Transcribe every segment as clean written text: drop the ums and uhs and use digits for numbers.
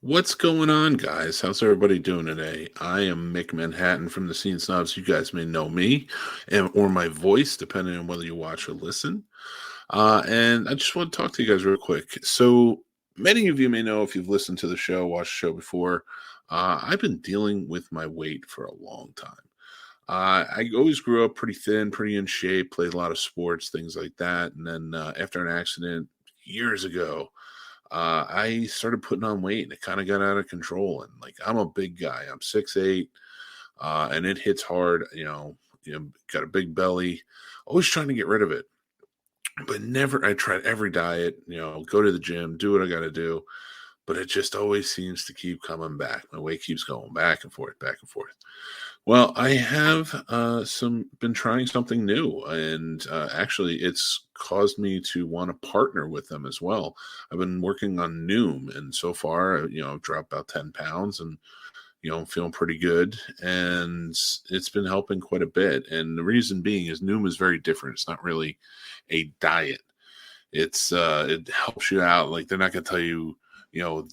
What's going on, guys? How's everybody doing today? I am Mick Manhattan from the Scene Snobs. You guys may know me or my voice, depending on whether you watch or listen. And I just want to talk to you guys real quick. So, many of you may know if you've listened to the show, watched the show before. I've been dealing with my weight for a long time. I always grew up pretty thin, pretty in shape, played a lot of sports, things like that. And then after an accident years ago, I started putting on weight and it kind of got out of control. And like, I'm a big guy, I'm 6'8", and it hits hard, got a big belly, always trying to get rid of it. But never, I tried every diet, go to the gym, do what I got to do. But it just always seems to keep coming back. My weight keeps going back and forth, back and forth. Well, I have been trying something new, and actually, it's caused me to want to partner with them as well. I've been working on Noom, and so far, I've dropped about 10 pounds, and I'm feeling pretty good, and it's been helping quite a bit. And the reason being is Noom is very different. It's not really a diet. It helps you out. Like, they're not going to tell you,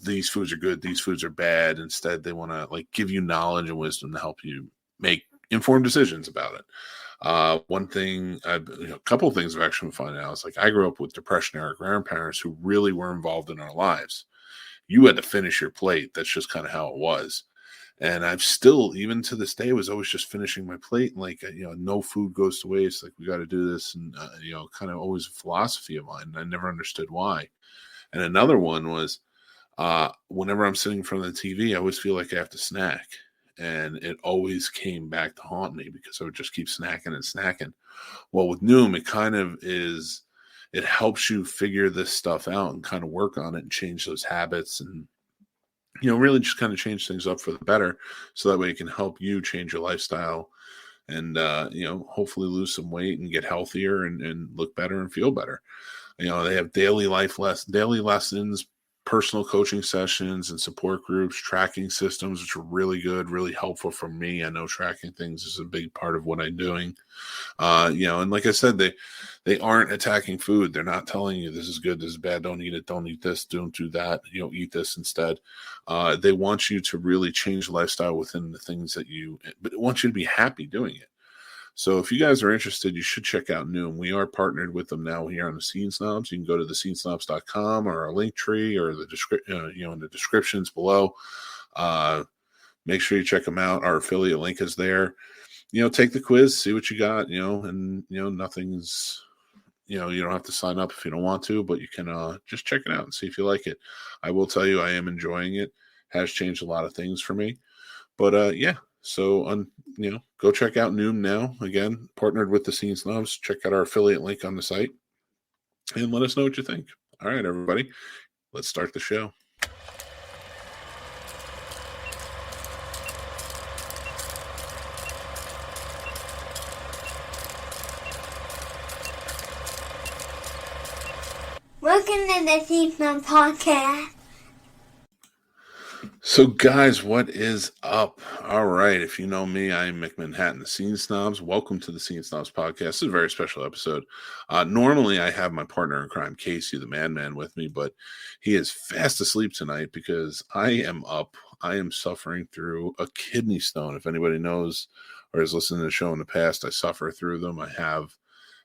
these foods are good, these foods are bad. Instead, they want to like give you knowledge and wisdom to help you make informed decisions about it. A couple of things I've actually been finding out is like I grew up with depression era grandparents who really were involved in our lives. You had to finish your plate. That's just kind of how it was. And I've still, even to this day, was always just finishing my plate. And like, no food goes to waste. Like, we got to do this. And, kind of always a philosophy of mine. And I never understood why. And another one was, whenever I'm sitting in front of the TV, I always feel like I have to snack. And it always came back to haunt me because I would just keep snacking and snacking. Well, with Noom, it helps you figure this stuff out and kind of work on it and change those habits and, really just kind of change things up for the better. So that way it can help you change your lifestyle and, hopefully lose some weight and get healthier and look better and feel better. They have daily lessons, personal coaching sessions and support groups, tracking systems, which are really good, really helpful for me. I know tracking things is a big part of what I'm doing. And like I said, they aren't attacking food. They're not telling you this is good, this is bad, don't eat it, don't eat this, don't do that, eat this instead. They want you to really change the lifestyle within the things but it wants you to be happy doing it. So if you guys are interested, you should check out Noom. We are partnered with them now here on the Scene Snobs. You can go to thescenesnobs.com or our link tree or in the descriptions below. Make sure you check them out. Our affiliate link is there. Take the quiz, see what you got, and, nothing's, you don't have to sign up if you don't want to, but you can just check it out and see if you like it. I will tell you, I am enjoying it. Has changed a lot of things for me. But yeah. So, go check out Noom now. Again, partnered with the Scene Snobs. Check out our affiliate link on the site and let us know what you think. All right, everybody, let's start the show. Welcome to the Scene Snobs Podcast. So, guys, what is up? All right. If you know me, I'm Mick Manhattan, the Scene Snobs. Welcome to the Scene Snobs Podcast. This is a very special episode. Normally, I have my partner in crime, Casey, the madman, with me, but he is fast asleep tonight because I am up. I am suffering through a kidney stone. If anybody knows or has listened to the show in the past, I suffer through them. I have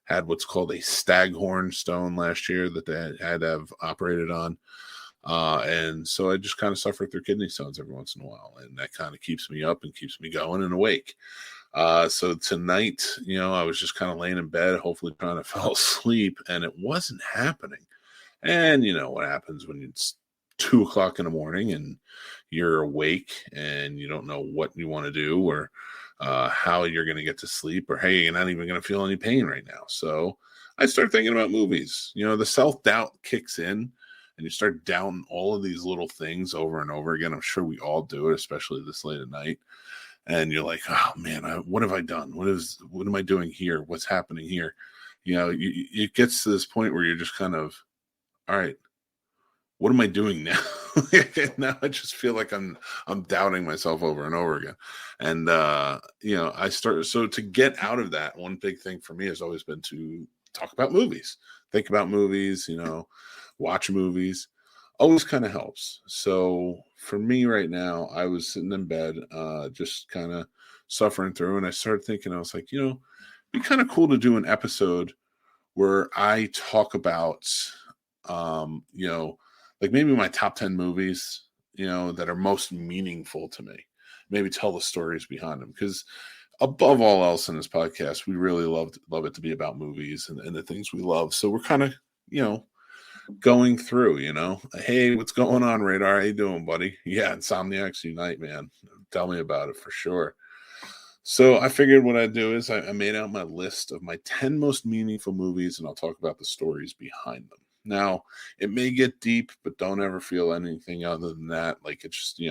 had what's called a staghorn stone last year that they had to have operated on. And so I just kind of suffer through kidney stones every once in a while, and that kind of keeps me up and keeps me going and awake. So tonight, I was just kind of laying in bed, hopefully trying to fall asleep, and it wasn't happening. And you know what happens when it's 2:00 in the morning and you're awake and you don't know what you want to do or how you're going to get to sleep, or hey, you're not even going to feel any pain right now. So I start thinking about movies. The self-doubt kicks in. And you start doubting all of these little things over and over again. I'm sure we all do it, especially this late at night. And you're like, oh man, what have I done? What am I doing here? What's happening here? It gets to this point where you're just kind of, all right, what am I doing now? Now I just feel like I'm doubting myself over and over again. And so to get out of that, one big thing for me has always been to talk about movies, think about movies, watch movies. always kind of helps. So for me right now, I was sitting in bed, just kind of suffering through, and I started thinking, I was like, it'd be kind of cool to do an episode where I talk about, like maybe my top 10 movies, that are most meaningful to me. Maybe tell the stories behind them, because above all else in this podcast, we really love it to be about movies and the things we love. So we're kind of, going through, hey, what's going on, Radar? How you doing, buddy? Yeah, Insomniacs Unite, man. Tell me about it for sure. So I figured what I'd do is I made out my list of my 10 most meaningful movies, and I'll talk about the stories behind them. Now, it may get deep, but don't ever feel anything other than that. Like, it's just,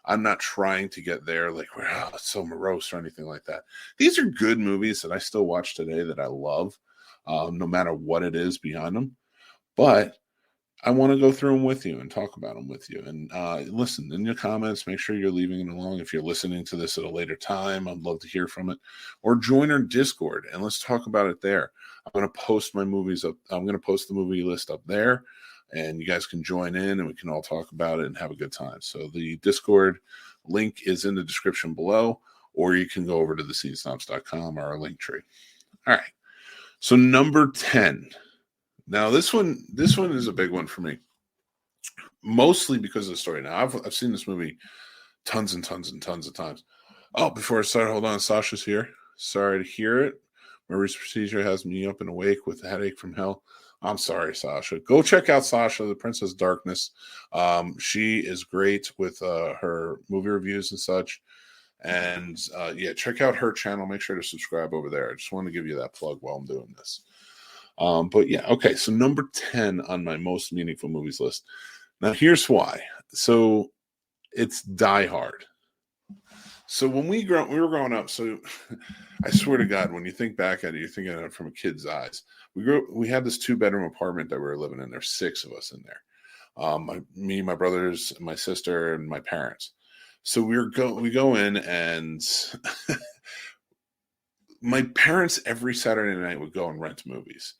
I'm not trying to get there, like, it's so morose or anything like that. These are good movies that I still watch today that I love, no matter what it is behind them. But I want to go through them with you and talk about them with you. And listen, in your comments, make sure you're leaving it along. If you're listening to this at a later time, I'd love to hear from it. Or join our Discord and let's talk about it there. I'm going to post my movies up. I'm going to post the movie list up there, and you guys can join in and we can all talk about it and have a good time. So the Discord link is in the description below, or you can go over to thescenesnobs.com or our link tree. All right. So number 10. Now, this one is a big one for me, mostly because of the story. Now, I've seen this movie tons and tons and tons of times. Oh, before I start, hold on. Sasha's here. Sorry to hear it. Marie's procedure has me up and awake with a headache from hell. I'm sorry, Sasha. Go check out Sasha, the Princess Darkness. She is great with her movie reviews and such. And check out her channel. Make sure to subscribe over there. I just want to give you that plug while I'm doing this. Okay, so number 10 on my most meaningful movies list. Now, here's why. So, it's Die Hard. So, when we were growing up, so I swear to God, when you think back at it, you're thinking of it from a kid's eyes. We had this 2-bedroom apartment that we were living in. There's 6 of us in there. Me, my brothers, my sister, and my parents. So we go in, and my parents every Saturday night would go and rent movies.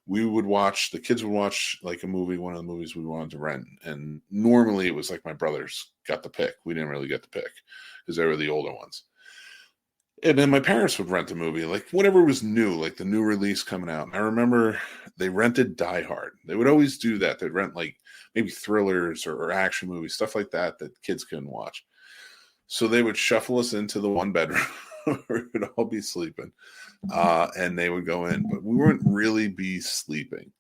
The kids would watch like a movie, one of the movies we wanted to rent. And normally it was like my brothers got the pick. We didn't really get the pick because they were the older ones. And then my parents would rent a movie, like whatever was new, like the new release coming out. And I remember they rented Die Hard. They would always do that. They'd rent like maybe thrillers or action movies, stuff like that kids couldn't watch. So they would shuffle us into the 1-bedroom. We would all be sleeping, and they would go in, but we wouldn't really be sleeping.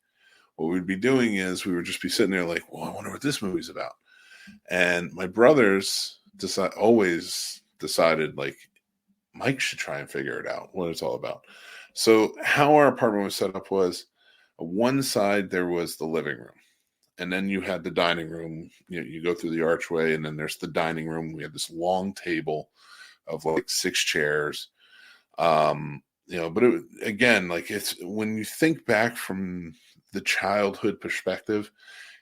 What we'd be doing is we would just be sitting there like, well, I wonder what this movie's about. And my brothers always decided like Mike should try and figure it out, what it's all about. So how our apartment was set up was one side there was the living room, and then you had the dining room. You go through the archway, and then there's the dining room. We had this long table of like 6 chairs, but again, like it's when you think back from the childhood perspective,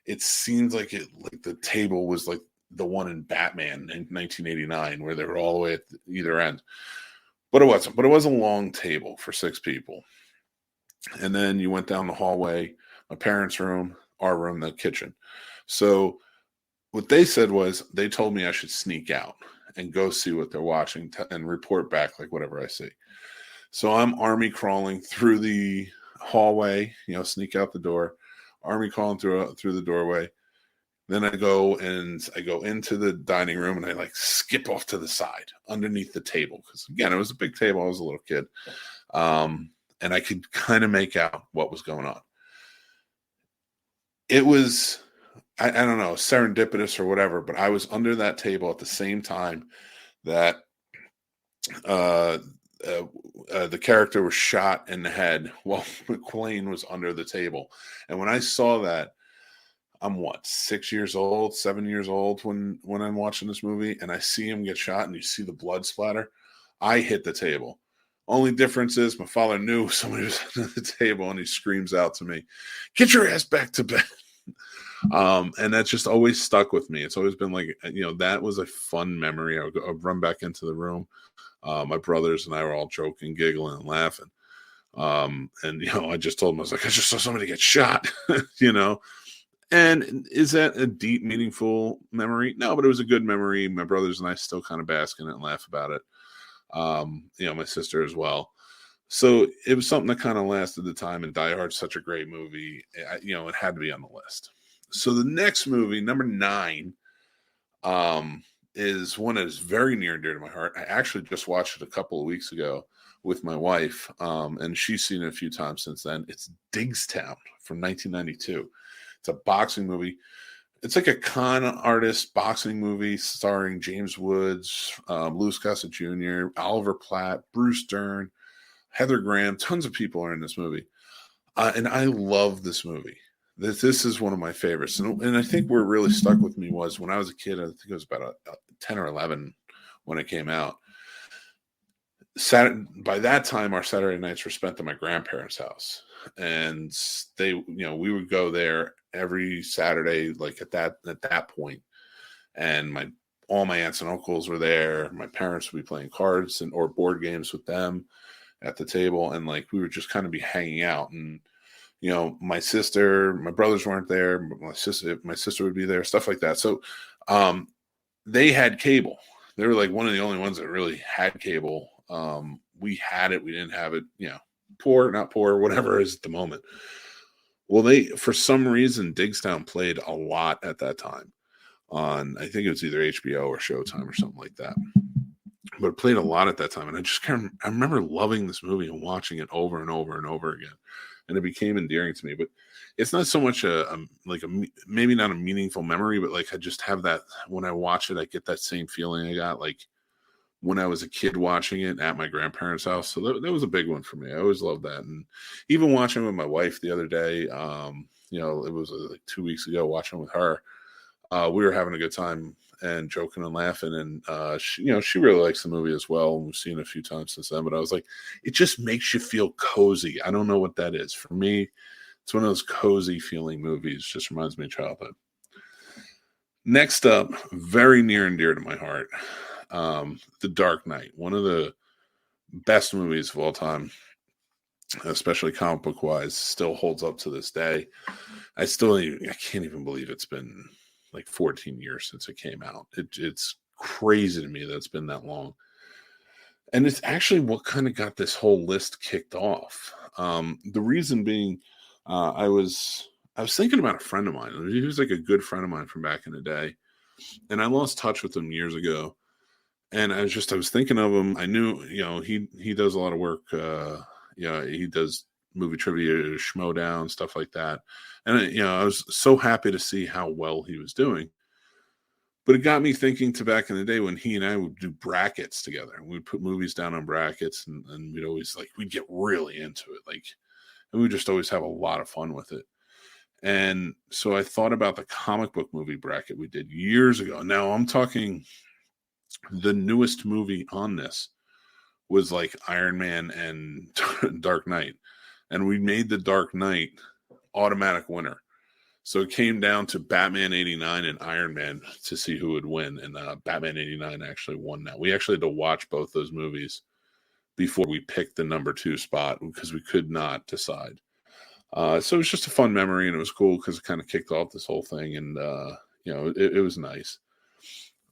it seems like the table was like the one in Batman in 1989 where they were all the way at either end, but it wasn't. But it was a long table for 6 people, and then you went down the hallway, my parents' room, our room, the kitchen. So what they said was they told me I should sneak out and go see what they're watching and report back like whatever I see. So I'm army crawling through the hallway, sneak out the door, army crawling through the doorway. Then I go into the dining room and I like skip off to the side underneath the table. Because again, it was a big table. I was a little kid. And I could kind of make out what was going on. It was, I don't know, serendipitous or whatever, but I was under that table at the same time that the character was shot in the head while McClane was under the table. And when I saw that, I'm 6 years old, 7 years old when I'm watching this movie, and I see him get shot and you see the blood splatter. I hit the table. Only difference is my father knew somebody was under the table and he screams out to me, "Get your ass back to bed." And that's just always stuck with me. It's always been like, that was a fun memory. I'd run back into the room. My brothers and I were all joking, giggling, and laughing. I just told him, I was like, I just saw somebody get shot, And is that a deep, meaningful memory? No, but it was a good memory. My brothers and I still kind of bask in it and laugh about it. My sister as well. So it was something that kind of lasted the time, and Die Hard's such a great movie. It had to be on the list. So the next movie, number 9, is one that is very near and dear to my heart. I actually just watched it a couple of weeks ago with my wife, and she's seen it a few times since then. It's Digstown from 1992. It's a boxing movie. It's like a con artist boxing movie starring James Woods, Louis Gossett Jr., Oliver Platt, Bruce Dern, Heather Graham. Tons of people are in this movie. And I love this movie. This is one of my favorites. And I think where it really stuck with me was when I was a kid, I think it was about 10 or 11 when it came out. By that time, our Saturday nights were spent at my grandparents' house. And we would go there every Saturday, like at that point. And all my aunts and uncles were there. My parents would be playing cards or board games with them at the table. And like, we would just kind of be hanging out. And, my brothers weren't there, but my sister would be there, stuff like that. So, they had cable. They were like one of the only ones that really had cable. We had it. We didn't have it, poor, not poor, whatever it is at the moment. Well, for some reason, Digstown played a lot at that time on, I think it was either HBO or Showtime or something like that. But it played a lot at that time. And I remember loving this movie and watching it over and over and over again. And it became endearing to me. But it's not so much maybe not a meaningful memory, but like I just have that, when I watch it, I get that same feeling I got like when I was a kid watching it at my grandparents' house. So that was a big one for me. I always loved that. And even watching it with my wife the other day, it was like 2 weeks ago, watching with her, we were having a good time and joking and laughing. And, she really likes the movie as well. And we've seen it a few times since then, but I was like, it just makes you feel cozy. I don't know what that is. For me, it's one of those cozy feeling movies. Just reminds me of childhood. Next up, very near and dear to my heart, The Dark Knight, one of the best movies of all time, especially comic book wise, still holds up to this day. I can't even believe it's been like 14 years since it came out. It's crazy to me that it's been that long. And it's actually what kind of got this whole list kicked off. The reason being, I was thinking about a friend of mine. He was like a good friend of mine from back in the day. And I lost touch with him years ago. And I was thinking of him. I knew, he does a lot of work. He does movie trivia, Schmodown, stuff like that. And, I was so happy to see how well he was doing. But it got me thinking to back in the day when he and I would do brackets together. We'd put movies down on brackets and we'd always we'd get really into it. And we just always have a lot of fun with it. And so I thought about the comic book movie bracket we did years ago. Now I'm talking the newest movie on this was like Iron Man and Dark Knight. And we made the Dark Knight automatic winner. So it came down to Batman 89 and Iron Man to see who would win. And Batman 89 actually won that. We actually had to watch both those movies before we picked the number 2 spot because we could not decide. So it was just a fun memory, and it was cool because it kind of kicked off this whole thing. And, it was nice.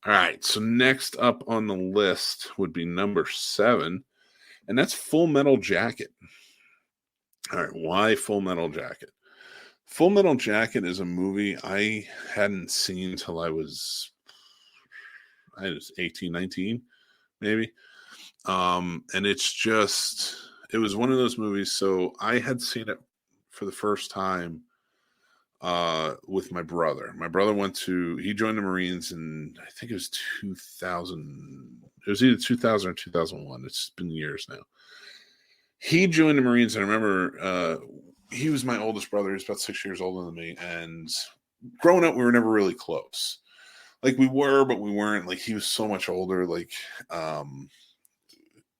All right. So next up on the list would be number 7, and that's Full Metal Jacket. All right. Why Full Metal Jacket? Full Metal Jacket is a movie I hadn't seen till I was 18, 19, maybe. And it was one of those movies. So I had seen it for the first time with my brother. My brother he joined the Marines in, I think it was 2000. It was either 2000 or 2001. It's been years now. He joined the Marines, and I remember he was my oldest brother. He was about 6 years older than me. And growing up, we were never really close. Like we were, but we weren't. Like he was so much older. Like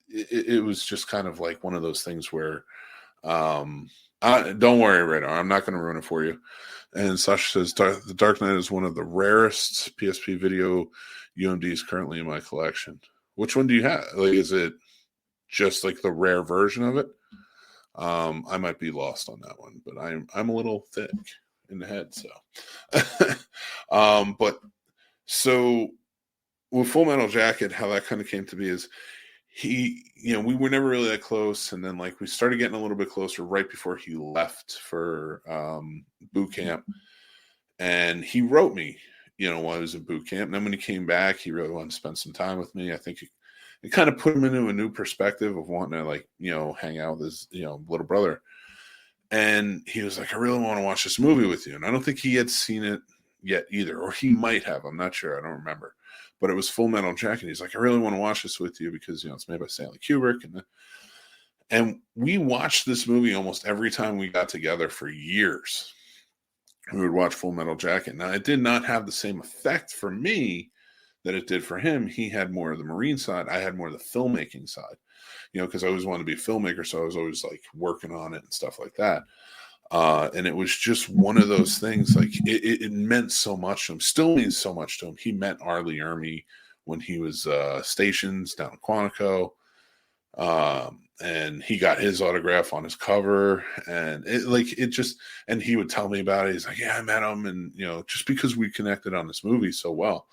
it was just kind of like one of those things where don't worry, Radar. I'm not going to ruin it for you. And Sasha says, The Dark Knight is one of the rarest PSP video UMDs currently in my collection. Which one do you have? Like, is it just like the rare version of it? I might be lost on that one, but I'm a little thick in the head. So, but so with Full Metal Jacket, how that kind of came to be is he, we were never really that close. And then like we started getting a little bit closer right before he left for boot camp. And he wrote me, while I was at boot camp. And then when he came back, he really wanted to spend some time with me. I think it kind of put him into a new perspective of wanting to like, hang out with his, little brother. And he was like, I really want to watch this movie with you. And I don't think he had seen it yet either, or he might have. I'm not sure. I don't remember. But it was Full Metal Jacket. He's like, I really want to watch this with you because, it's made by Stanley Kubrick. And we watched this movie almost every time we got together for years. We would watch Full Metal Jacket. Now, it did not have the same effect for me that it did for him. He had more of the marine side. I had more of the filmmaking side, because I always wanted to be a filmmaker. So I was always like working on it and stuff like that. And it was just one of those things, like it meant so much to him, still means so much to him. He met Arlie Ermy when he was stationed down in Quantico. And he got his autograph on his cover, and and he would tell me about it. He's like, yeah, I met him. And, just because we connected on this movie so well.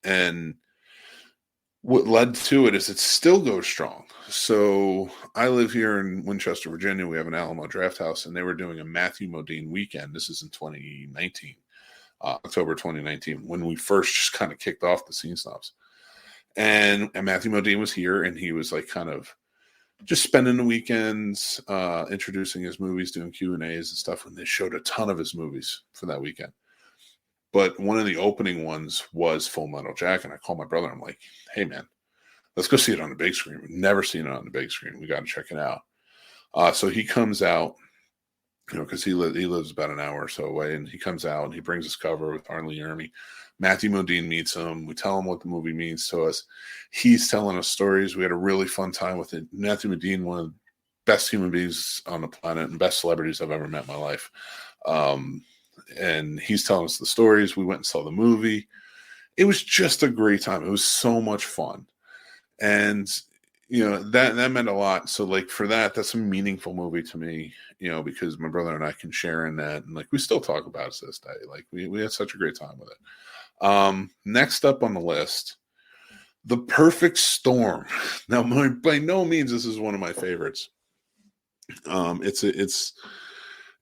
And what led to it is it still goes strong. So I live here in Winchester, Virginia. We have an Alamo Draft House, and they were doing a Matthew Modine weekend. This is in 2019, October 2019, when we first just kind of kicked off the Scene Snobs. And Matthew Modine was here, and he was like kind of just spending the weekends, introducing his movies, doing Q&As and stuff. And they showed a ton of his movies for that weekend. But one of the opening ones was Full Metal Jacket. I called my brother. I'm like, hey, man, let's go see it on the big screen. We've never seen it on the big screen. We got to check it out. So he comes out, because he lives about an hour or so away. And he comes out and he brings his cover with Arlie Ermy. Matthew Modine meets him. We tell him what the movie means to us. He's telling us stories. We had a really fun time with it. Matthew Modine, one of the best human beings on the planet and best celebrities I've ever met in my life. And he's telling us the stories. We went and saw the movie. It was just a great time. It was so much fun. And, that meant a lot. So like for that's a meaningful movie to me, because my brother and I can share in that. And like, we still talk about it to this day. Like we had such a great time with it. Next up on the list, The Perfect Storm. Now, by no means this is one of my favorites.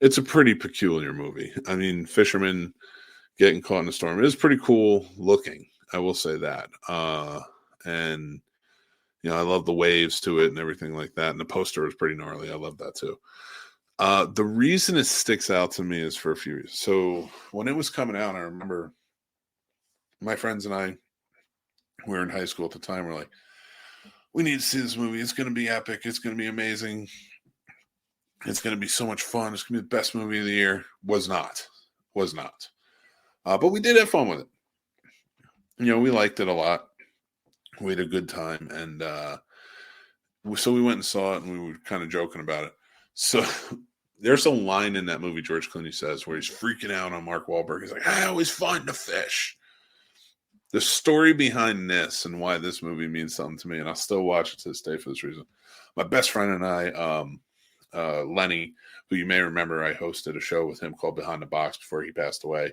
It's a pretty peculiar movie. I mean, fishermen getting caught in a storm. It is pretty cool looking, I will say that. And I love the waves to it and everything like that. And the poster was pretty gnarly. I love that too. The reason it sticks out to me is for a few reasons. So when it was coming out, I remember my friends and I, we were in high school at the time. We're like, we need to see this movie. It's going to be epic. It's going to be amazing. It's going to be so much fun. It's going to be the best movie of the year. Was not. But we did have fun with it. We liked it a lot. We had a good time. And so we went and saw it, and we were kind of joking about it. So there's a line in that movie George Clooney says where he's freaking out on Mark Wahlberg. He's like, I always find the fish. The story behind this and why this movie means something to me, and I'll still watch it to this day for this reason. My best friend and I, Lenny, who you may remember, I hosted a show with him called Behind the Box before he passed away.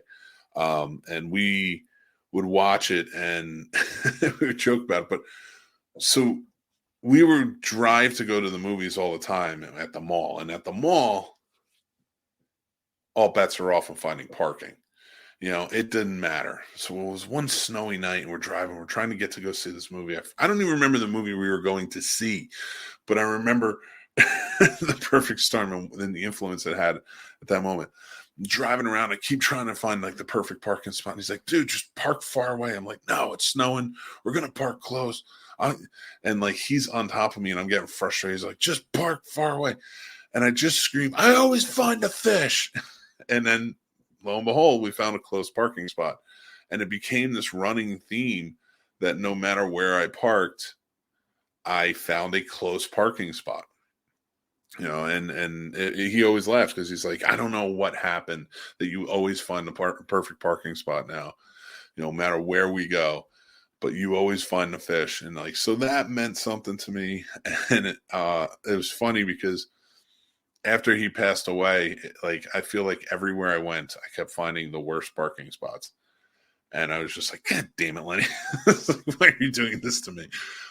And we would watch it and we would joke about it. But so we would drive to go to the movies all the time at the mall. And at the mall, all bets are off on finding parking. It didn't matter. So it was one snowy night and we're driving. We're trying to get to go see this movie. I don't even remember the movie we were going to see, but I remember The Perfect Storm and the influence it had at that moment. Driving around, I keep trying to find like the perfect parking spot. And he's like, dude, just park far away. I'm like, no, it's snowing. We're going to park close. And like, he's on top of me and I'm getting frustrated. He's like, just park far away. And I just scream, I always find a fish. And then lo and behold, we found a close parking spot. And it became this running theme that no matter where I parked, I found a close parking spot. He always laughs because he's like, I don't know what happened that you always find the perfect parking spot now, no matter where we go, but you always find the fish. And like, so that meant something to me. And it was funny because after he passed away, like I feel like everywhere I went, I kept finding the worst parking spots. And I was just like, God damn it, Lenny. Why are you doing this to me?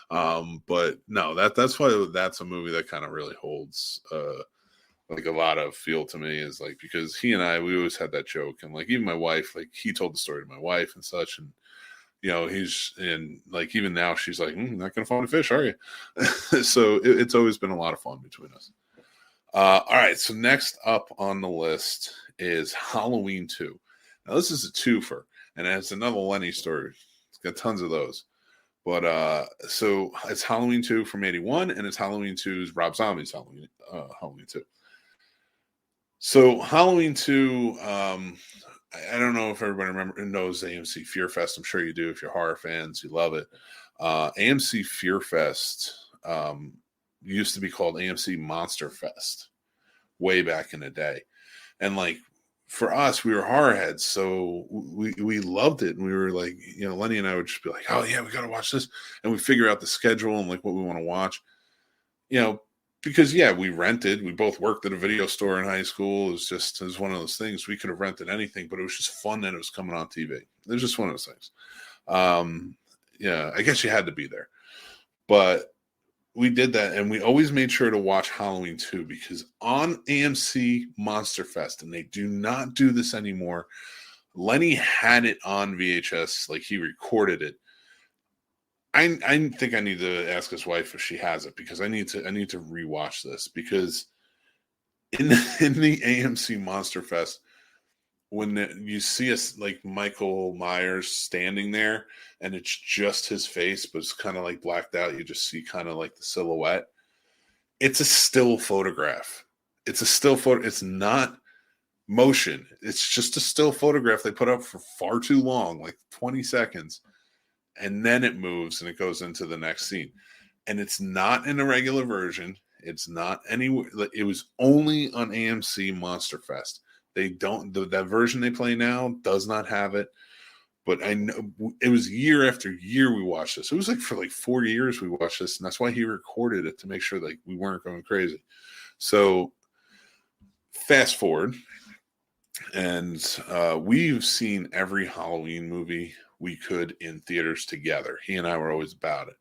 But no, that's why that's a movie that kind of really holds like a lot of feel to me, is like, because he and we always had that joke, and like even my wife, like he told the story to my wife and such, and he's in, like, even now she's like, not gonna find a fish, are you? So it's always been a lot of fun between us. All right, so next up on the list is Halloween 2. Now this is a twofer, and it's another Lenny story. It's got tons of those. But so it's Halloween 2 from 81, and it's Halloween 2's Rob Zombie's Halloween 2. So Halloween 2, I don't know if everybody knows AMC Fear Fest. I'm sure you do. If you're horror fans, you love it. AMC Fear Fest used to be called AMC Monster Fest way back in the day. And like, for us, we were horror heads, so we loved it. And we were like, Lenny and I would just be like, oh yeah, we got to watch this. And we figure out the schedule and like what we want to watch, because we rented. We both worked at a video store in high school. It was one of those things. We could have rented anything, but it was just fun that it was coming on TV. It was just one of those things. I guess you had to be there, but we did that, and we always made sure to watch Halloween 2, because on AMC Monster Fest, and they do not do this anymore, Lenny had it on VHS, like he recorded it. I think I need to ask his wife if she has it, because I need to rewatch this, because in the AMC Monster Fest, when you see us like Michael Myers standing there, and it's just his face, but it's kind of like blacked out. You just see kind of like the silhouette. It's a still photograph. It's a still photo. It's not motion. It's just a still photograph they put up for far too long, like 20 seconds. And then it moves and it goes into the next scene. And it's not in a regular version. It's not anywhere. It was only on AMC Monster Fest. They don't, that version they play now does not have it. But I know it was year after year we watched this. It was like for like 4 years we watched this, and that's why he recorded it, to make sure like we weren't going crazy. So fast forward, and we've seen every Halloween movie we could in theaters together. He and I were always about it.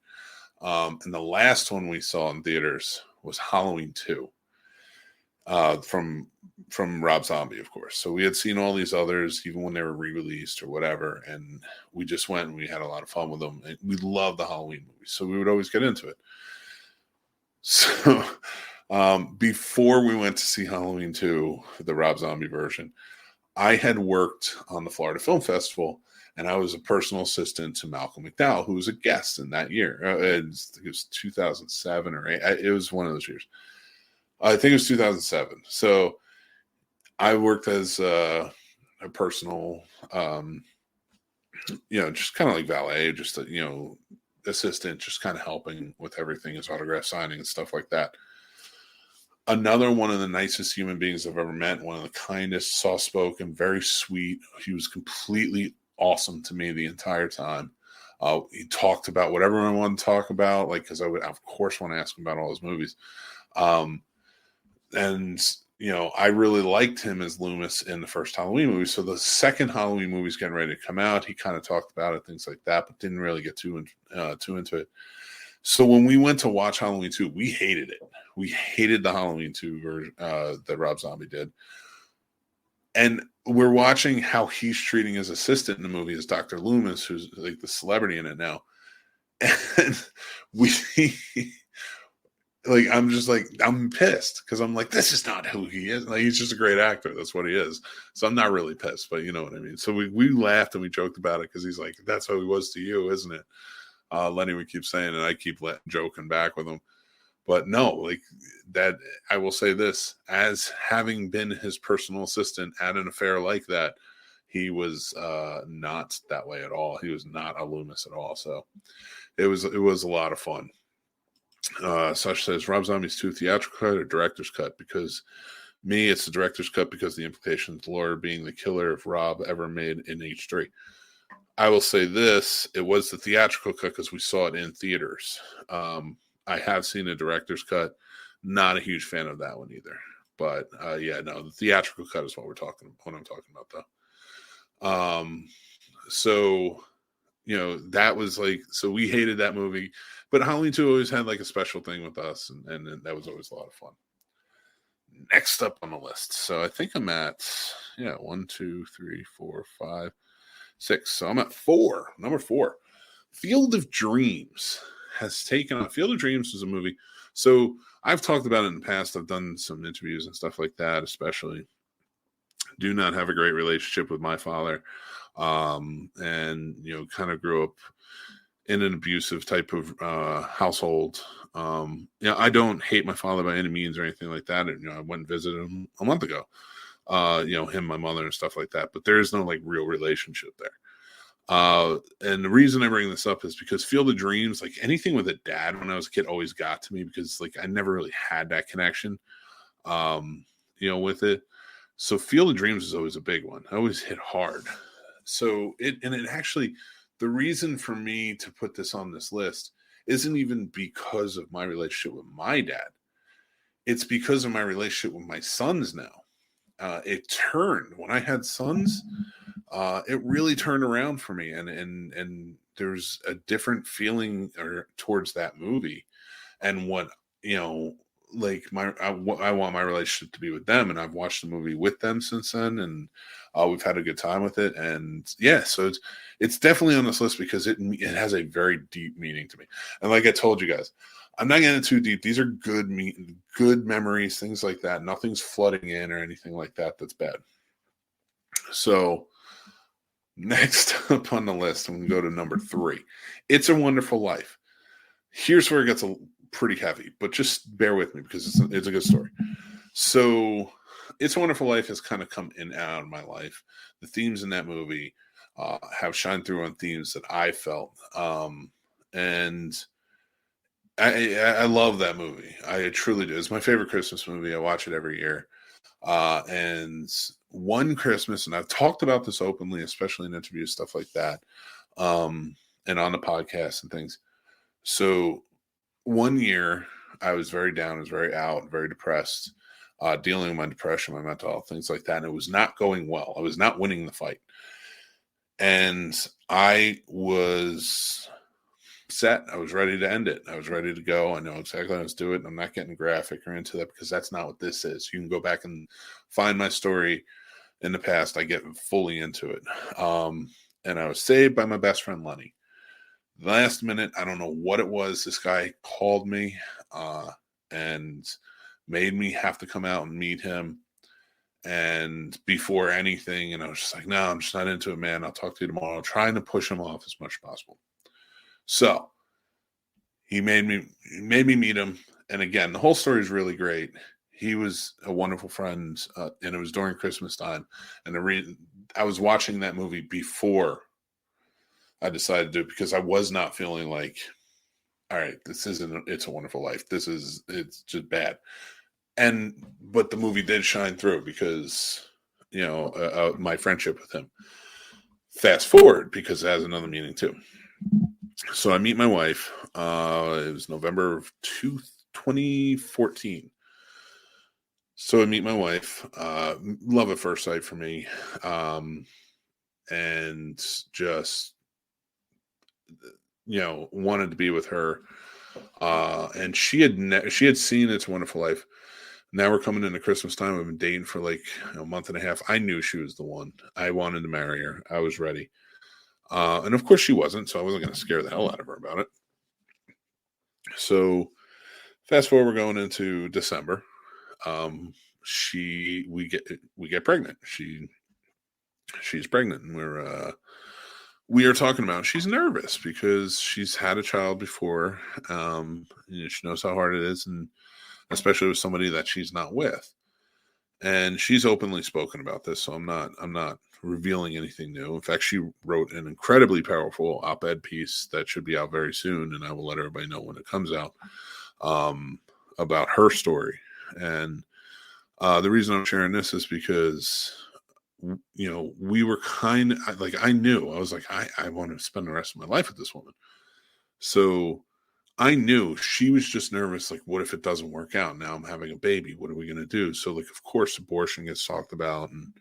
And the last one we saw in theaters was Halloween 2. From Rob Zombie, of course. So we had seen all these others, even when they were re-released or whatever, and we just went and we had a lot of fun with them. And we loved the Halloween movies, so we would always get into it. So before we went to see Halloween 2, the Rob Zombie version, I had worked on the Florida Film Festival, and I was a personal assistant to Malcolm McDowell, who was a guest in that year. It was 2007 or 8. It was one of those years. I think it was 2007. So I worked as a personal, just kind of like valet, just assistant, just kind of helping with everything, his autograph signing and stuff like that. Another one of the nicest human beings I've ever met, one of the kindest, soft-spoken, very sweet. He was completely awesome to me the entire time. He talked about whatever I wanted to talk about, like, because I would, of course, want to ask him about all his movies. And I really liked him as Loomis in the first Halloween movie. So the second Halloween movie is getting ready to come out. He kind of talked about it, things like that, but didn't really get too into it. So when we went to watch Halloween 2, we hated it. We hated the Halloween 2 version that Rob Zombie did. And we're watching how he's treating his assistant in the movie as Dr. Loomis, who's like the celebrity in it now. And like, I'm just like, I'm pissed, because I'm like, this is not who he is. Like, he's just a great actor. That's what he is. So I'm not really pissed, but you know what I mean? So we laughed and we joked about it, because he's like, that's how he was to you, isn't it? Lenny would keep saying, and I keep joking back with him. But no, like, that, I will say this, as having been his personal assistant at an affair like that, he was not that way at all. He was not a Loomis at all. So it was a lot of fun. Such says, Rob Zombie's 2 theatrical cut or director's cut? Because me, it's the director's cut, because the implications, Laura being the killer if Rob ever made in H3. I will say this, it was the theatrical cut because we saw it in theaters. I have seen a director's cut. Not a huge fan of that one either. But yeah, no, the theatrical cut is what I'm talking about, though. So that was like, so we hated that movie, but Halloween 2 always had like a special thing with us, and that was always a lot of fun. Next up on the list, so I think I'm at 1, 2, 3, 4, 5, 6. So I'm at 4. Number 4, Field of Dreams has taken on. Field of Dreams was a movie. So I've talked about it in the past. I've done some interviews and stuff like that, especially. Do not have a great relationship with my father. And, kind of grew up in an abusive type of household. I don't hate my father by any means or anything like that. And, I went and visited him a month ago, him, my mother and stuff like that. But there is no like real relationship there. And the reason I bring this up is because Field of Dreams, like anything with a dad when I was a kid always got to me, because like I never really had that connection, with it. So Field of Dreams is always a big one. I always hit hard. So it actually, the reason for me to put this on this list isn't even because of my relationship with my dad. It's because of my relationship with my sons now. It turned when I had sons. It really turned around for me, and there's a different feeling towards that movie, and what like I want my relationship to be with them, and I've watched the movie with them since then, and we've had a good time with it, and so it's definitely on this list because it has a very deep meaning to me, and like I told you guys, I'm not getting too deep. These are good memories, things like that. Nothing's flooding in or anything like that that's bad. So next up on the list, I'm going to go to number 3. It's a Wonderful Life. Here's where it gets pretty heavy, but just bear with me because it's a good story. So It's a Wonderful Life has kind of come in and out of my life. The themes in that movie have shined through on themes that I felt. And I love that movie. I truly do. It's my favorite Christmas movie. I watch it every year. And one Christmas, and I've talked about this openly, especially in interviews, stuff like that, and on the podcast and things. So one year, I was very down, I was very out, very depressed, dealing with my depression, my mental health, things like that. And it was not going well. I was not winning the fight. And I was set. I was ready to end it. I was ready to go. I know exactly how to do it. I'm not getting graphic or into that because that's not what this is. You can go back and find my story in the past. I get fully into it. And I was saved by my best friend, Lenny. Last minute, I don't know what it was. This guy called me and made me have to come out and meet him. And before anything, and I was just like, no, I'm just not into it, man. I'll talk to you tomorrow. Trying to push him off as much as possible. So he made me meet him. And again, the whole story is really great. He was a wonderful friend, and it was during Christmas time. And I was watching that movie before I decided to do it because I was not feeling like, all right, this isn't It's a Wonderful Life. It's just bad. But the movie did shine through because, my friendship with him. Fast forward, because it has another meaning too. So I meet my wife. It was November of 2014. So I meet my wife. Love at first sight for me. And just, wanted to be with her. And she had seen It's a Wonderful Life. Now we're coming into Christmas time. We've been dating for like a month and a half. I knew she was the one. I wanted to marry her. I was ready. And of course she wasn't, so I wasn't going to scare the hell out of her about it. So fast forward, we're going into December. We get pregnant. She's pregnant, and we are talking about, she's nervous because she's had a child before. She knows how hard it is, and especially with somebody that she's not with. And she's openly spoken about this, so I'm not revealing anything new. In fact, she wrote an incredibly powerful op-ed piece that should be out very soon, and I will let everybody know when it comes out, about her story. And the reason I'm sharing this is because, we were kind of like, I knew, I was like, I want to spend the rest of my life with this woman. So I knew she was just nervous. Like, what if it doesn't work out? Now I'm having a baby. What are we going to do? So, like, of course, abortion gets talked about, and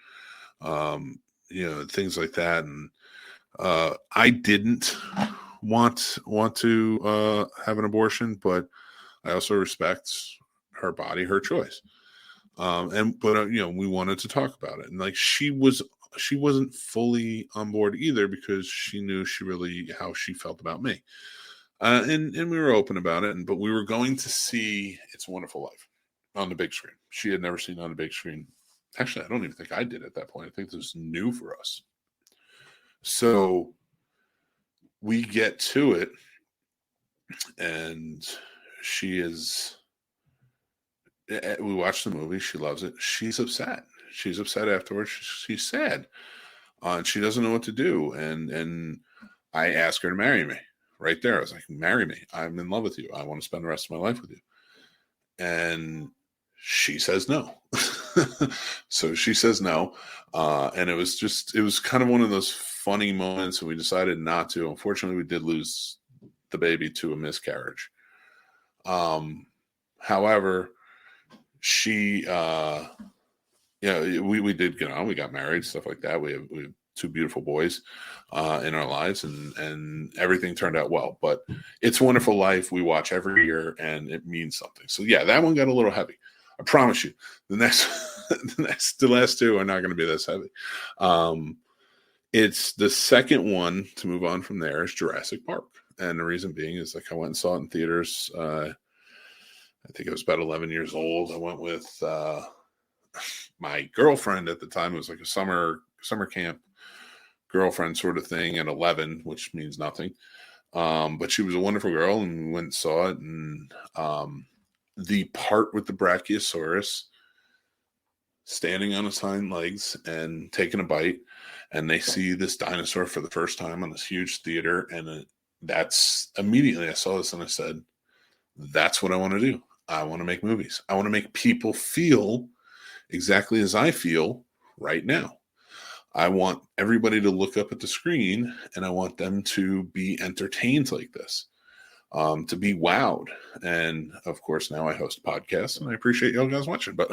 things like that. And I didn't want to have an abortion, but I also respect her body, her choice. But we wanted to talk about it, and like she wasn't fully on board either, because she knew how she felt about me. And we were open about it, but we were going to see It's a Wonderful Life on the big screen. She had never seen it on the big screen. Actually, I don't even think I did at that point. I think this was new for us. So we get to it, and we watch the movie. She loves it. She's upset. She's upset afterwards. She's sad. And she doesn't know what to do. And I ask her to marry me. Right there, I was like, marry me. I'm in love with you. I want to spend the rest of my life with you. And she says no. So she says no. And it was kind of one of those funny moments, and we decided not to. Unfortunately, we did lose the baby to a miscarriage. However, she, we did get on. We got married, stuff like that. We have 2 beautiful boys in our lives, and everything turned out well. But It's a Wonderful Life we watch every year, and it means something. So yeah, that one got a little heavy. I promise you, the last 2 are not going to be this heavy. It's the second one to move on from there is Jurassic Park, and the reason being is like I went and saw it in theaters. I think I was about 11 years old. I went with my girlfriend at the time. It was like a summer camp girlfriend sort of thing at 11, which means nothing. But she was a wonderful girl, and we went and saw it. And the part with the Brachiosaurus standing on its hind legs and taking a bite, and they see this dinosaur for the first time on this huge theater. And that's immediately I saw this and I said, that's what I want to do. I want to make movies. I want to make people feel exactly as I feel right now. I want everybody to look up at the screen, and I want them to be entertained like this, to be wowed. And of course, now I host podcasts, and I appreciate y'all guys watching. But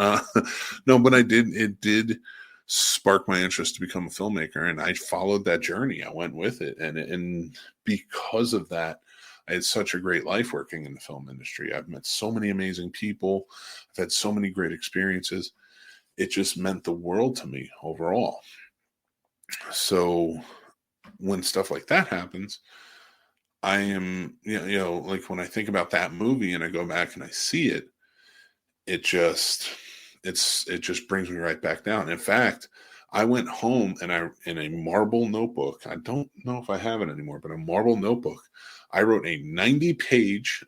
no, but it did spark my interest to become a filmmaker, and I followed that journey. I went with it, and because of that, I had such a great life working in the film industry. I've met so many amazing people. I've had so many great experiences. It just meant the world to me overall. So when stuff like that happens, I am, like when I think about that movie and I go back and I see it, it just brings me right back down. In fact, I went home and in a marble notebook, I don't know if I have it anymore, but a marble notebook, I wrote a 90-page,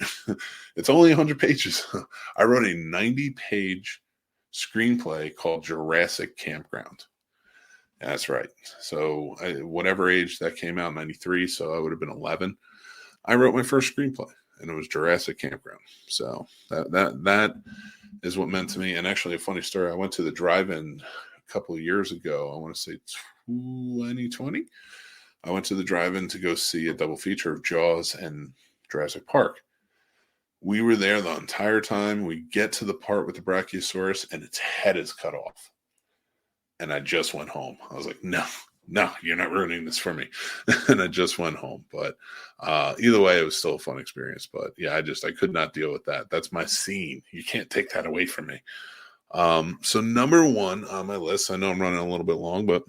it's only 100 pages. I wrote a 90-page screenplay called Jurassic Campground. That's right. So whatever age that came out, 93, so I would have been 11. I wrote my first screenplay, and it was Jurassic Campground. So that is what meant to me. And actually, a funny story, I went to the drive-in a couple of years ago. I want to say 2020. I went to the drive-in to go see a double feature of Jaws and Jurassic Park. We were there the entire time. We get to the part with the Brachiosaurus, and its head is cut off. And I just went home. I was like, no, you're not ruining this for me. And I just went home. But either way, it was still a fun experience. But yeah, I could not deal with that. That's my scene. You can't take that away from me. So number 1 on my list, I know I'm running a little bit long, but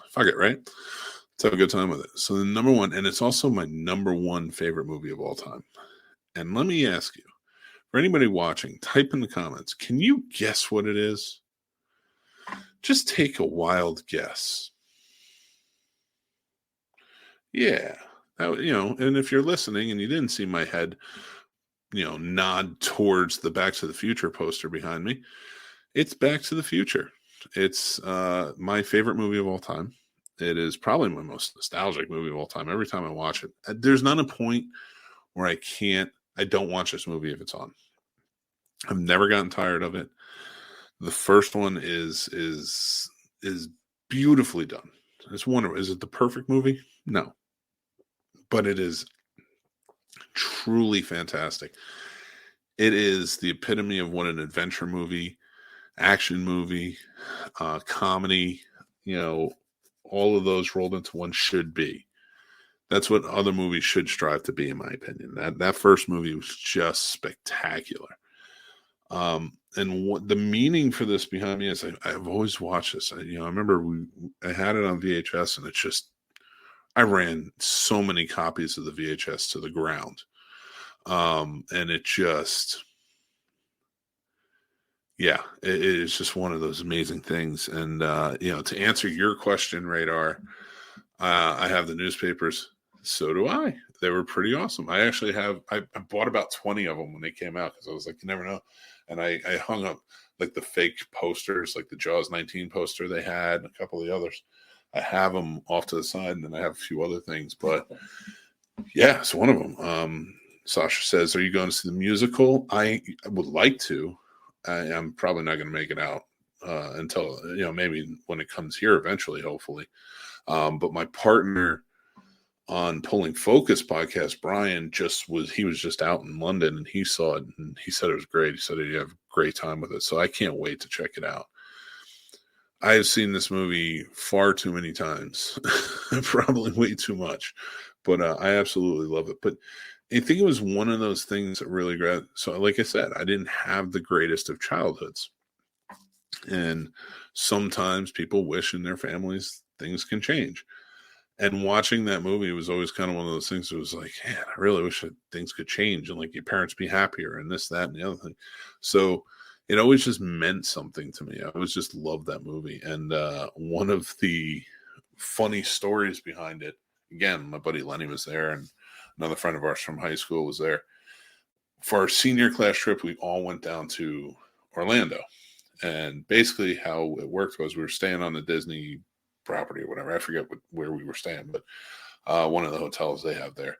fuck it, right? Let's have a good time with it. So the number 1, and it's also my number 1 favorite movie of all time. And let me ask you, for anybody watching, type in the comments, can you guess what it is? Just take a wild guess. Yeah. And if you're listening and you didn't see my head, nod towards the Back to the Future poster behind me, it's Back to the Future. It's my favorite movie of all time. It is probably my most nostalgic movie of all time. Every time I watch it, there's not a point where I don't watch this movie if it's on. I've never gotten tired of it. The first one is beautifully done. It's wonderful. Is it the perfect movie? No. But it is Truly fantastic. It is the epitome of what an adventure movie, action movie, comedy, all of those rolled into one should be. That's what other movies should strive to be, in my opinion. That first movie was just spectacular. And what the meaning for this behind me is, I've always watched this. I remember I had it on VHS, and I ran so many copies of the VHS to the ground. And it just, yeah, it is just one of those amazing things. And, to answer your question, Radar, I have the newspapers. So do I. They were pretty awesome. I actually I bought about 20 of them when they came out, because I was like, you never know. And I hung up like the fake posters, like the Jaws 19 poster they had, and a couple of the others. I have them off to the side, and then I have a few other things. But yeah, it's one of them. Sasha says, are you going to see the musical? I would like to. I'm probably not going to make it out until, maybe when it comes here eventually, hopefully. But my partner on Pulling Focus podcast, Brian, he was just out in London, and he saw it, and he said it was great. He said he'd have a great time with it. So I can't wait to check it out. I have seen this movie far too many times, probably way too much, but I absolutely love it. But I think it was one of those things that really grabbed. So like I said, I didn't have the greatest of childhoods. And sometimes people wish in their families things can change. And watching that movie was always kind of one of those things that was like, man, I really wish that things could change and like your parents be happier and this, that, and the other thing. So it always just meant something to me. I always just loved that movie. And one of the funny stories behind it, again, my buddy Lenny was there, and another friend of ours from high school was there. For our senior class trip, we all went down to Orlando. And basically how it worked was we were staying on the Disney property or whatever. I forget where we were staying, but one of the hotels they have there.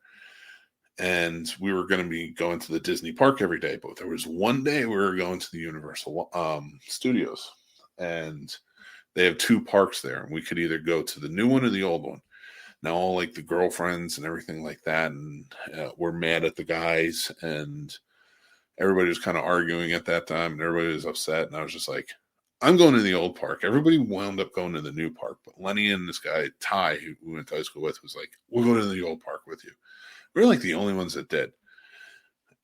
And we were going to be going to the Disney park every day. But there was one day we were going to the Universal Studios. And they have two parks there. And we could either go to the new one or the old one. Now, all like the girlfriends and everything like that, and we're mad at the guys, and everybody was kind of arguing at that time, and everybody was upset. And I was just like, I'm going to the old park. Everybody wound up going to the new park. But Lenny and this guy, Ty, who we went to high school with, was like, we'll go to the old park with you. We were like the only ones that did.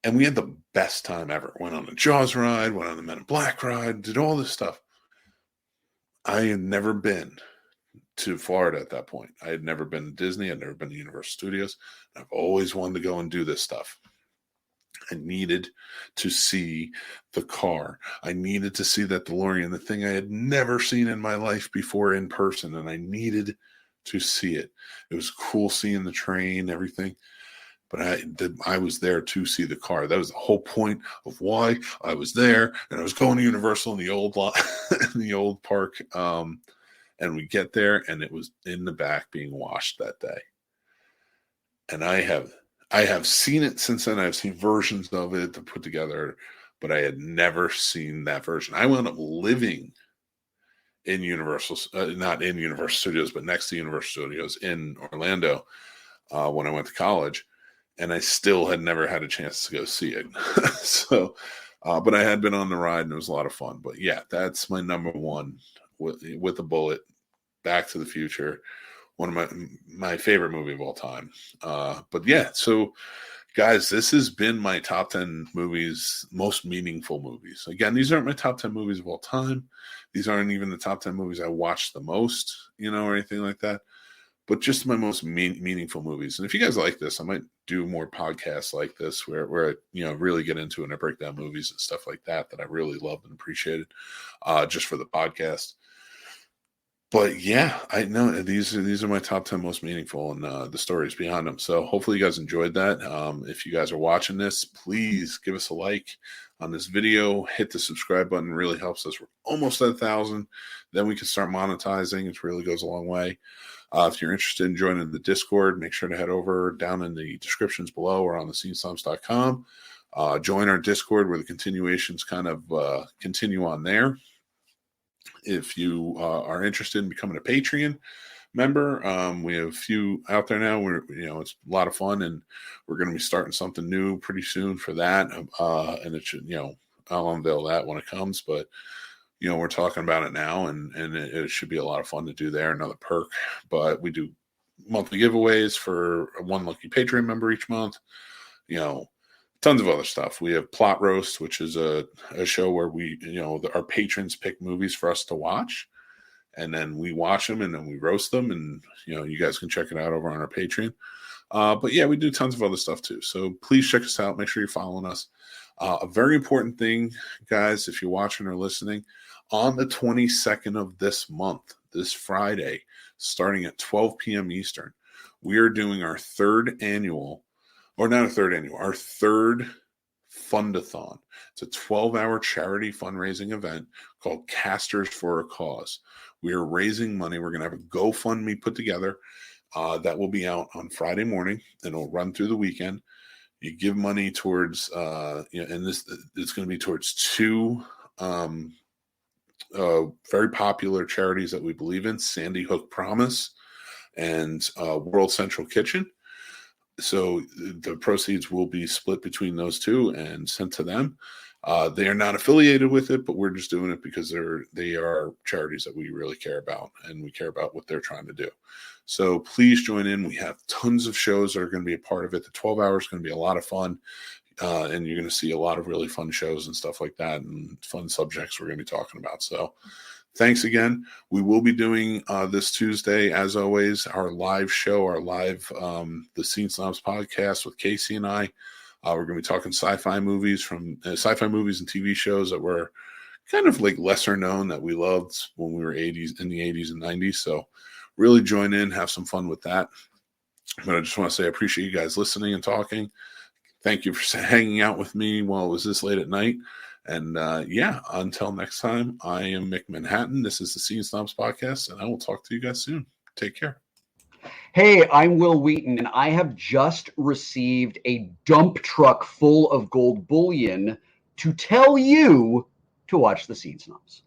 And we had the best time ever. Went on the Jaws ride, went on the Men in Black ride, did all this stuff. I had never been to Florida at that point. I had never been to Disney. I'd never been to Universal Studios. I've always wanted to go and do this stuff. I needed to see the car. I needed to see that DeLorean, the thing I had never seen in my life before in person, and I needed to see it. It was cool seeing the train, everything, but I was there to see the car. That was the whole point of why I was there, and I was going to Universal in the old lot, in the old park, and we get there, and it was in the back being washed that day. And I have seen it since then. I've seen versions of it to put together, but I had never seen that version. I wound up living in not in Universal Studios, but next to Universal Studios in Orlando when I went to college, and I still had never had a chance to go see it. So, but I had been on the ride, and it was a lot of fun. But yeah, that's my number one with a bullet. Back to the Future. One of my favorite movie of all time. But yeah, so guys, this has been my top 10 movies, most meaningful movies. Again, these aren't my top 10 movies of all time. These aren't even the top 10 movies I watched the most, or anything like that. But just my most meaningful movies. And if you guys like this, I might do more podcasts like this where I, really get into it and I break down movies and stuff like that I really loved and appreciated just for the podcast. But yeah, I know these are my top 10 most meaningful and the stories behind them. So hopefully you guys enjoyed that. If you guys are watching this, please give us a like on this video. Hit the subscribe button. It really helps us. We're almost at 1,000. Then we can start monetizing. It really goes a long way. If you're interested in joining the Discord, make sure to head over down in the descriptions below or on thescenesnobs.com. Join our Discord where the continuations kind of continue on there. If you are interested in becoming a Patreon member. We have a few out there now. It's a lot of fun, and we're going to be starting something new pretty soon for that. And it should, I'll unveil that when it comes, but we're talking about it now, and it should be a lot of fun to do there. Another perk, but we do monthly giveaways for one lucky Patreon member each month. Tons of other stuff. We have Plot Roast, which is a show where we, our patrons pick movies for us to watch, and then we watch them and then we roast them, and you guys can check it out over on our Patreon. But yeah, we do tons of other stuff too. So please check us out. Make sure you're following us. A very important thing, guys, if you're watching or listening, on the 22nd of this month, this Friday, starting at 12 p.m. Eastern, we are doing our third Fundathon. It's a 12-hour charity fundraising event called Casters for a Cause. We are raising money. We're going to have a GoFundMe put together that will be out on Friday morning, and it'll run through the weekend. You give money towards, and it's going to be towards two very popular charities that we believe in: Sandy Hook Promise and World Central Kitchen. So the proceeds will be split between those two and sent to them. They are not affiliated with it, but we're just doing it because they are charities that we really care about, and we care about what they're trying to do. So please join in. We have tons of shows that are going to be a part of it. The 12 hours is going to be a lot of fun, and you're going to see a lot of really fun shows and stuff like that, and fun subjects we're going to be talking about. So thanks again. We will be doing this Tuesday, as always, our live show, the Scene Snobs Podcast with Casey and I. We're going to be talking sci-fi movies and TV shows that were kind of like lesser known that we loved when we were in the 80s and 90s. So really join in, have some fun with that. But I just want to say I appreciate you guys listening and talking. Thank you for hanging out with me while it was this late at night. And until next time, I am Mick Manhattan. This is the Scene Snobs Podcast, and I will talk to you guys soon. Take care. Hey, I'm Will Wheaton, and I have just received a dump truck full of gold bullion to tell you to watch the Scene Snobs.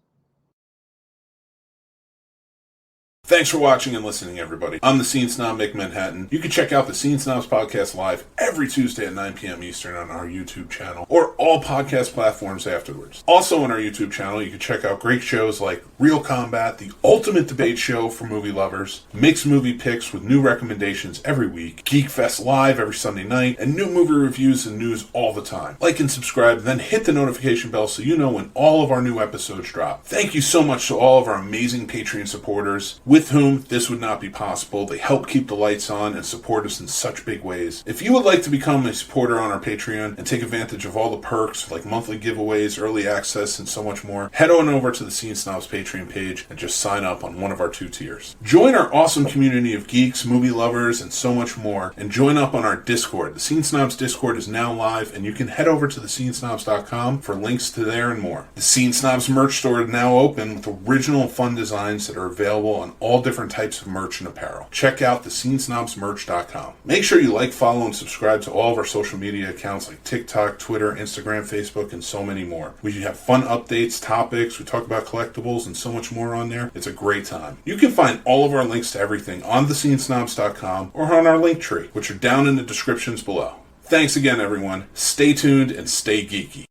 Thanks for watching and listening, everybody. I'm the Scene Snob, Mick Manhattan. You can check out the Scene Snobs Podcast live every Tuesday at 9 p.m. Eastern on our YouTube channel, or all podcast platforms afterwards. Also on our YouTube channel, you can check out great shows like Real Combat, the ultimate debate show for movie lovers, Mick's Movie Picks with new recommendations every week, Geek Fest Live every Sunday night, and new movie reviews and news all the time. Like and subscribe, then hit the notification bell so you know when all of our new episodes drop. Thank you so much to all of our amazing Patreon supporters, with whom this would not be possible. They help keep the lights on and support us in such big ways. If you would like to become a supporter on our Patreon and take advantage of all the perks like monthly giveaways, early access, and so much more, head on over to the Scene Snobs Patreon page and just sign up on one of our 2 tiers. Join our awesome community of geeks, movie lovers, and so much more, and join up on our Discord. The Scene Snobs Discord is now live, and you can head over to thescenesnobs.com for links to there and more. The Scene Snobs merch store is now open with original fun designs that are available on all different types of merch and apparel. Check out thescenesnobsmerch.com. Make sure you like, follow, and subscribe to all of our social media accounts like TikTok, Twitter, Instagram, Facebook, and so many more. We have fun updates, topics, we talk about collectibles, and so much more on there. It's a great time. You can find all of our links to everything on thescenesnobs.com or on our link tree, which are down in the descriptions below. Thanks again, everyone. Stay tuned and stay geeky.